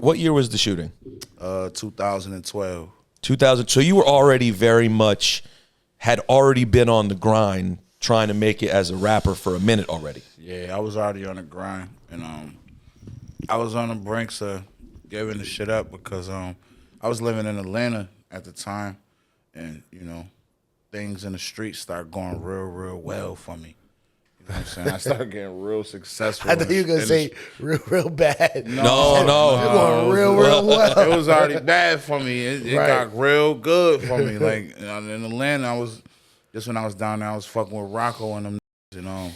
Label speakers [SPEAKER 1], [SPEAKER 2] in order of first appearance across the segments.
[SPEAKER 1] What year was the shooting?
[SPEAKER 2] 2012.
[SPEAKER 1] 2000. So you were already had already been on the grind trying to make it as a rapper for a minute already.
[SPEAKER 2] Yeah, I was already on the grind, and I was on the brinks of giving the shit up because I was living in Atlanta at the time, and things in the streets started going real well for me. You know what I'm saying? I started getting real successful.
[SPEAKER 3] I thought you were going to say real bad.
[SPEAKER 1] No.
[SPEAKER 3] You're going real well.
[SPEAKER 2] It was already bad for me. It got real good for me. Like, in Atlanta, when I was down there, I was fucking with Rocco and them,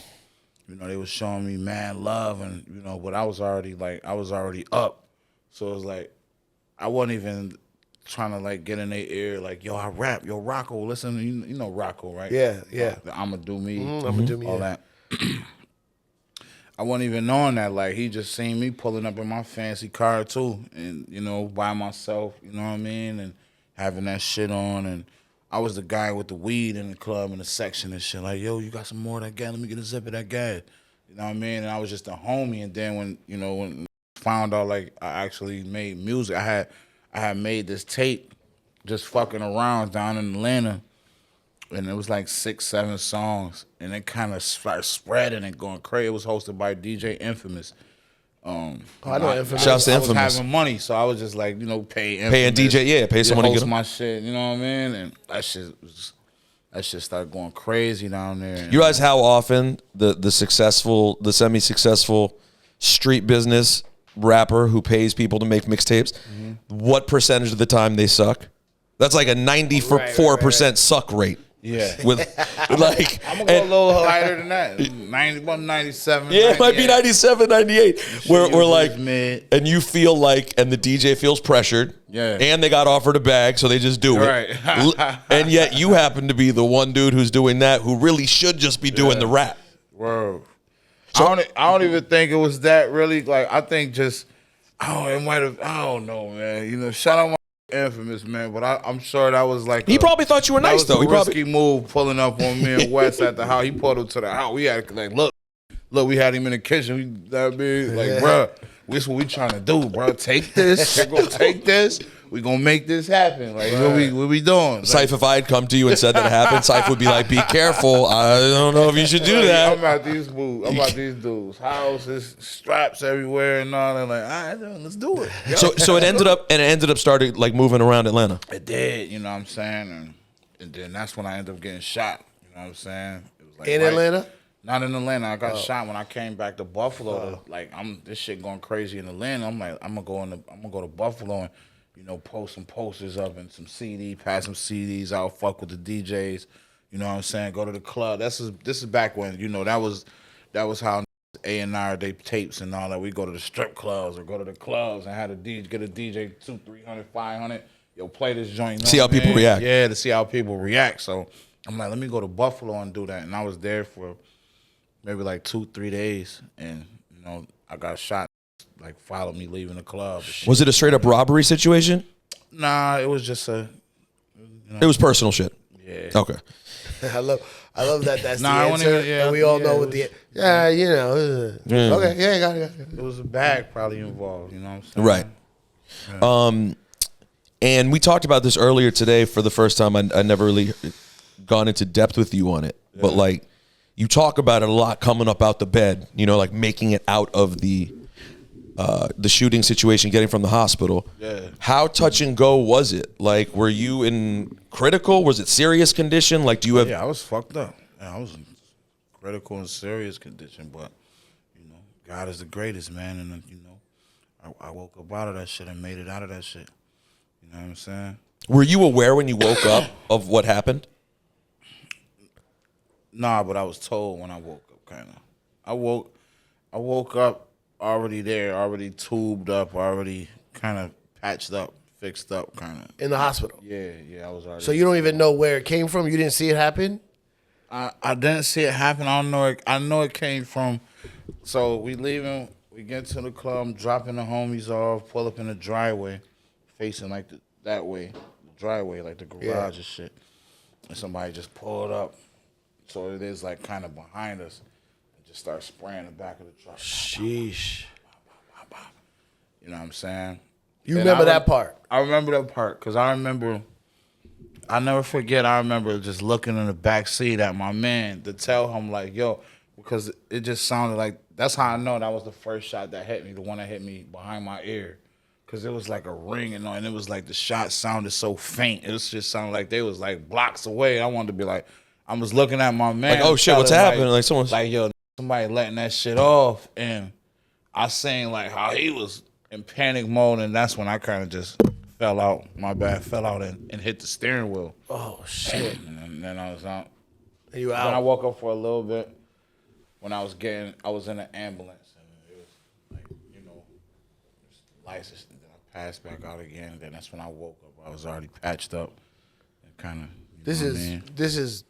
[SPEAKER 2] they was showing me mad love, and, but I was already up. So it was like, I wasn't even trying to, like, get in their ear, like, yo, I rap, yo, Rocco, listen, you know Rocco, right?
[SPEAKER 3] Yeah.
[SPEAKER 2] I'ma do me,
[SPEAKER 3] I'ma do me,
[SPEAKER 2] all that. I wasn't even knowing that. Like, he just seen me pulling up in my fancy car too, and by myself, you know what I mean, and having that shit on, and I was the guy with the weed in the club in the section and shit. Like, yo, you got some more of that gas? Let me get a zip of that gas. You know what I mean? And I was just a homie. And then when I found out, like, I actually made music, I had made this tape just fucking around down in Atlanta. And it was like 6, 7 songs, and it kind of started spreading and going crazy. It was hosted by DJ Infamous.
[SPEAKER 3] I know Infamous.
[SPEAKER 1] Shouts to Infamous.
[SPEAKER 2] I was having money, so I was just like, pay Infamous.
[SPEAKER 1] Pay a DJ, pay someone to
[SPEAKER 2] host
[SPEAKER 1] get
[SPEAKER 2] my shit. You know what I mean? And that shit started going crazy down there.
[SPEAKER 1] You realize how often the semi-successful street business rapper who pays people to make mixtapes, what percentage of the time they suck? That's like a 94% suck rate.
[SPEAKER 2] Yeah.
[SPEAKER 1] With like,
[SPEAKER 2] I'm gonna go a little lighter than that. 91, 97.
[SPEAKER 1] Yeah, it might be 97, 98. We're like,
[SPEAKER 2] mid.
[SPEAKER 1] and you feel like, and the DJ feels pressured.
[SPEAKER 2] Yeah.
[SPEAKER 1] And they got offered a bag, so they just do it.
[SPEAKER 2] Right.
[SPEAKER 1] And yet you happen to be the one dude who's doing that, who really should just be doing the rap.
[SPEAKER 2] Word. So, I don't even think it was that really. Like, I think just, it might have, I don't know, man. Shout out my Infamous, man, but I'm sure that was like
[SPEAKER 1] he probably thought you were nice, though.
[SPEAKER 2] He risky move pulling up on me and Wes at the house. He pulled up to the house. We had like, look, we had him in the kitchen. That big, like, bro, this what we trying to do, bro. Take this. We're gonna take this. We gonna make this happen. Like, what we doing? Like,
[SPEAKER 1] Cipha, if I had come to you and said that it happened, Cipha would be like, be careful. I don't know if you should do that.
[SPEAKER 2] I'm about these dudes. Houses, straps everywhere and all that. Like, all right, let's do it.
[SPEAKER 1] So it ended up started like moving around Atlanta.
[SPEAKER 2] It did, you know what I'm saying? And then that's when I ended up getting shot. You know what I'm saying? It was like
[SPEAKER 3] in Atlanta?
[SPEAKER 2] Not in Atlanta. I got shot when I came back to Buffalo. This shit going crazy in Atlanta. I'm like, I'm gonna go to Buffalo and, post some posters up and some pass some CDs out, fuck with the DJs. You know what I'm saying? Go to the club. This is back when, that was how A&R, they tapes and all that. We go to the strip clubs or go to the clubs and had get a DJ 200, 300, 500. Yo, play this joint.
[SPEAKER 1] See how people react.
[SPEAKER 2] Yeah, to see how people react. So I'm like, let me go to Buffalo and do that. And I was there for maybe like 2-3 days, and I got shot. Like, followed me leaving the club.
[SPEAKER 1] Was it a straight up robbery situation?
[SPEAKER 2] Nah, it was just it
[SPEAKER 1] was personal shit.
[SPEAKER 2] Yeah.
[SPEAKER 1] Okay.
[SPEAKER 3] I love that. That's the answer. And we all know what the okay. Yeah, got it.
[SPEAKER 2] It was a bag probably involved. You know what I'm saying?
[SPEAKER 1] Right. And we talked about this earlier today for the first time. I never really gone into depth with you on it, but like you talk about it a lot coming up out the bed. Like making it out of the shooting situation, getting from the hospital.
[SPEAKER 2] Yeah.
[SPEAKER 1] How touch and go was it? Like, were you in critical? Was it serious condition? Like, do you have?
[SPEAKER 2] Yeah, I was fucked up. Yeah, I was in critical and serious condition, but God is the greatest, man, and I woke up out of that shit and made it out of that shit. You know what I'm saying?
[SPEAKER 1] Were you aware when you woke up of what happened?
[SPEAKER 2] Nah, but I was told when I woke up, kind of. I woke up already there, already tubed up, already kind of patched up, fixed up, kind of.
[SPEAKER 3] In the hospital?
[SPEAKER 2] Yeah, I was already.
[SPEAKER 3] So you don't even know where it came from? You didn't see it happen?
[SPEAKER 2] I didn't see it happen. I don't know. I know it came from. So we leaving. We get to the club, dropping the homies off, pull up in the driveway, facing like that way, the driveway, like the garage and shit. And somebody just pulled up. So it is like kind of behind us. Just start spraying the back of the truck.
[SPEAKER 3] Sheesh.
[SPEAKER 2] You know what I'm saying?
[SPEAKER 3] You remember that part?
[SPEAKER 2] I remember that part because I never forget. I remember just looking in the back seat at my man to tell him like, yo, because it just sounded like, that's how I know that was the first shot that hit me, the one that hit me behind my ear. Because it was like a ring and it was like the shot sounded so faint. It was just sounded like they was like blocks away. I wanted to be like, I was looking at my man.
[SPEAKER 1] Like, oh shit, what's happening? Like someone's
[SPEAKER 2] like, yo, somebody letting that shit off. And I seen like how he was in panic mode, and that's when I kind of just fell out. My bad, fell out and hit the steering wheel.
[SPEAKER 3] Oh shit!
[SPEAKER 2] And then I was out.
[SPEAKER 3] And you out?
[SPEAKER 2] Then I woke up for a little bit. When I was in an ambulance, and it was like, license. And then I passed back out again. And then that's when I woke up. I was already patched up and kind of.
[SPEAKER 3] This is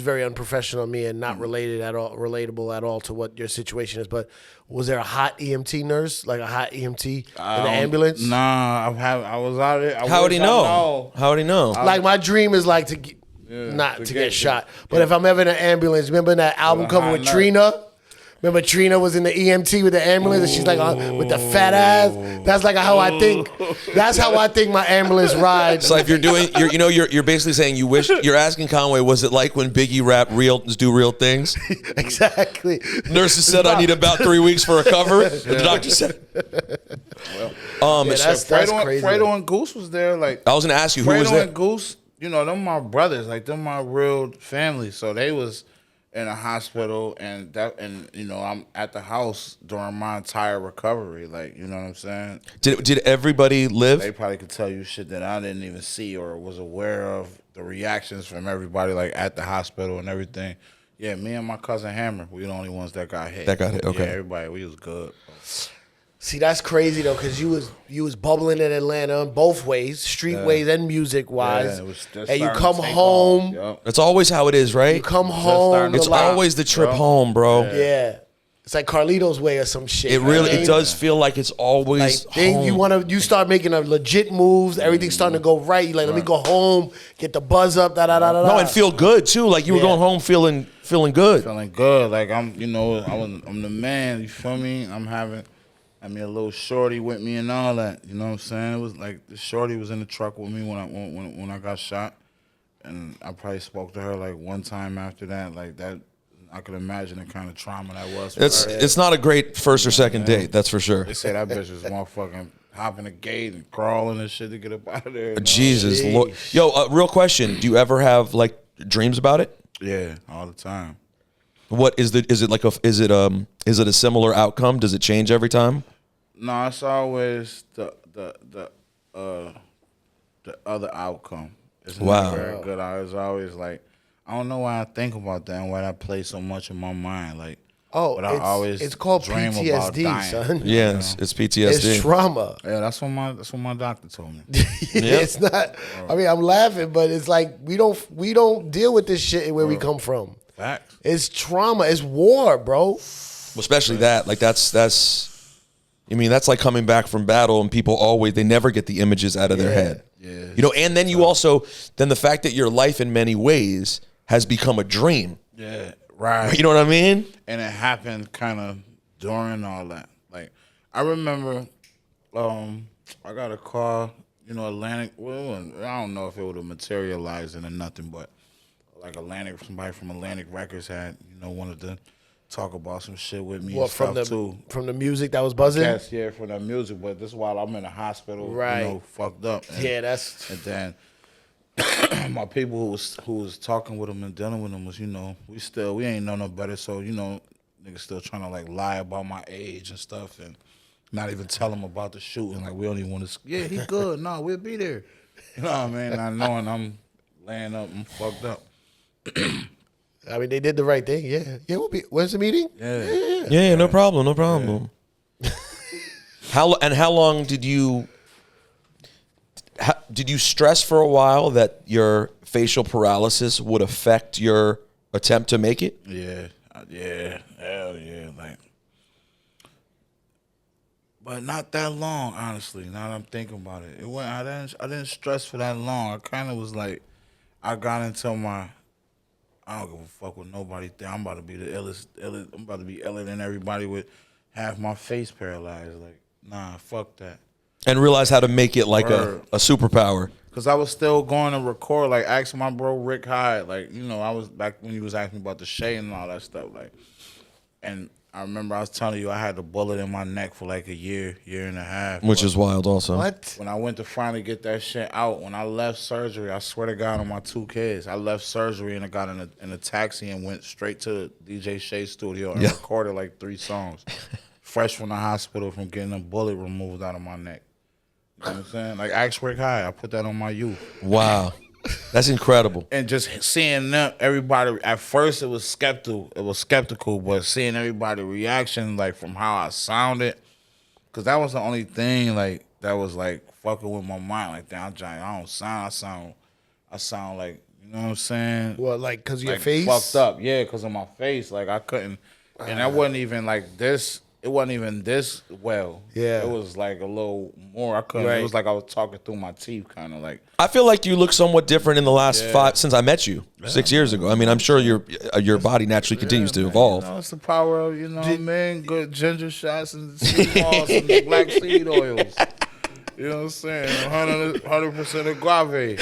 [SPEAKER 3] very unprofessional of me and not relatable at all to what your situation is. But was there a hot EMT nurse, like a hot EMT in the ambulance?
[SPEAKER 2] Nah, I was out there.
[SPEAKER 1] How would he know? How would he know?
[SPEAKER 3] Like my dream is like to get shot. But if I'm ever in an ambulance, remember that album cover with Trina? Remember Trina was in the EMT with the ambulance and she's like with the fat ass? That's like how I think. That's how I think my ambulance rides.
[SPEAKER 1] So if you're basically saying you're asking Conway, was it like when Biggie rapped do real things?
[SPEAKER 3] Exactly.
[SPEAKER 1] Nurses said I need about 3 weeks for recovery. The doctor said.
[SPEAKER 3] That's crazy.
[SPEAKER 2] Fredo and Goose was there. Like
[SPEAKER 1] I was gonna ask you, who was there?
[SPEAKER 2] Fredo and Goose, them my brothers, like them my real family. So they was in a hospital, and I'm at the house during my entire recovery. Like, you know what I'm saying?
[SPEAKER 1] Did everybody live?
[SPEAKER 2] They probably could tell you shit that I didn't even see or was aware of, the reactions from everybody, like at the hospital and everything. Yeah, me and my cousin Hammer, we the only ones that got hit.
[SPEAKER 1] Okay.
[SPEAKER 2] Yeah, everybody, we was good.
[SPEAKER 3] See, that's crazy though, because you was bubbling in Atlanta both ways, street ways and music wise.
[SPEAKER 2] Yeah,
[SPEAKER 3] and you come home.
[SPEAKER 2] Yep.
[SPEAKER 1] That's always how it is, right?
[SPEAKER 3] You come home.
[SPEAKER 1] It's always the trip home, bro.
[SPEAKER 3] Yeah. It's like Carlito's Way or some shit.
[SPEAKER 1] It does feel like it's always
[SPEAKER 3] like, home. You start making a legit moves, everything's starting to go right. You like, let me go home, get the buzz up,
[SPEAKER 1] No, and feel good too. Like you were going home feeling good.
[SPEAKER 2] Feeling good. Like I'm the man, you feel me? I mean, a little shorty with me and all that. You know what I'm saying? It was like the shorty was in the truck with me when I got shot, and I probably spoke to her like one time after that. Like that, I could imagine the kind of trauma that was.
[SPEAKER 1] It's not a great first or second date, that's for sure.
[SPEAKER 2] They say that bitch was motherfucking hopping the gate and crawling and shit to get up out of there.
[SPEAKER 1] Jesus, Lord. Yo, real question: do you ever have like dreams about it?
[SPEAKER 2] Yeah, all the time.
[SPEAKER 1] What is it a similar outcome? Does it change every time?
[SPEAKER 2] No, it's always the other outcome. It's not very good. It's always like, I don't know why I think about that and why that plays so much in my mind. Like, but I always
[SPEAKER 3] it's called
[SPEAKER 2] dream
[SPEAKER 3] PTSD,
[SPEAKER 2] about dying.
[SPEAKER 3] son.
[SPEAKER 1] Yeah, it's PTSD.
[SPEAKER 3] It's trauma.
[SPEAKER 2] Yeah, that's what my doctor told me.
[SPEAKER 3] It's not. I mean, I'm laughing, but it's like we don't deal with this shit where we come from.
[SPEAKER 2] Facts.
[SPEAKER 3] It's trauma. It's war, bro.
[SPEAKER 1] Well, especially that. Like that's. I mean, that's like coming back from battle, and people they never get the images out of their head. Yeah. And then then the fact that your life in many ways has become a dream.
[SPEAKER 2] Yeah. Right.
[SPEAKER 1] You know what I mean?
[SPEAKER 2] And it happened kind of during all that. Like, I remember, I got a call, Atlantic. Well, I don't know if it would have materialized into nothing, but like somebody from Atlantic Records had, wanted to talk about some shit with me. From
[SPEAKER 3] the music that was buzzing?
[SPEAKER 2] Yes, yeah, from the music. But this is while I'm in the hospital,
[SPEAKER 3] right?
[SPEAKER 2] Fucked up. And
[SPEAKER 3] that's.
[SPEAKER 2] And then my people who was talking with him and dealing with him was, we ain't know no better. So, niggas still trying to like lie about my age and stuff and not even tell him about the shooting. Like, we don't even want to, yeah, he good. No, we'll be there. You know what I mean? Not knowing I'm laying up and fucked up.
[SPEAKER 3] I mean, they did the right thing. Yeah. Yeah, where's the meeting?
[SPEAKER 1] Yeah, no problem. Yeah. How long did you stress for a while that your facial paralysis would affect your attempt to make it?
[SPEAKER 2] Yeah, hell yeah, like, but not that long, honestly. Now that I'm thinking about it, I didn't stress for that long. I kind of was like, I got into I don't give a fuck what nobody think. I'm about to be the illest. I'm about to be iller than everybody with half my face paralyzed. Like, Nah, fuck that.
[SPEAKER 1] And realize how to make it like a superpower.
[SPEAKER 2] Cause I was still going to record, like asking my bro Rick Hyde, like, you know, I was back when he was asking me about the shade and all that stuff, like, and I remember I was telling you I had the bullet in my neck for like a year and a half.
[SPEAKER 1] Which is wild also.
[SPEAKER 3] What?
[SPEAKER 2] When I went to finally get that shit out, when I left surgery, I swear to God on my 2 kids, I left surgery and I got in a taxi and went straight to DJ Shay's studio and recorded like 3 songs. Fresh from the hospital from getting a bullet removed out of my neck. You know what I'm saying? Like, ask Rick High. I put that on my youth.
[SPEAKER 1] Wow. That's incredible.
[SPEAKER 2] And just seeing them, everybody, at first it was skeptical, but seeing everybody's reaction, like, from how I sounded, because that was the only thing, like, that was, like, fucking with my mind. Like, damn, I don't sound, I sound like, you know what I'm saying?
[SPEAKER 3] Well, like, because of your
[SPEAKER 2] like,
[SPEAKER 3] face?
[SPEAKER 2] Fucked up, yeah, because of my face. Like, I couldn't, and that wasn't even, like, this. It wasn't even this well.
[SPEAKER 3] Yeah.
[SPEAKER 2] It was like a little more. I couldn't.
[SPEAKER 3] Right.
[SPEAKER 2] It was like I was talking through my teeth, kind of like.
[SPEAKER 1] I feel like you look somewhat different in the last 5 since I met you 6 years ago. I mean, I'm sure your body naturally continues to evolve.
[SPEAKER 2] You know, it's the power of, you know what I mean? Good ginger shots and sea moss and black seed oils. You know what I'm saying? 100% agave.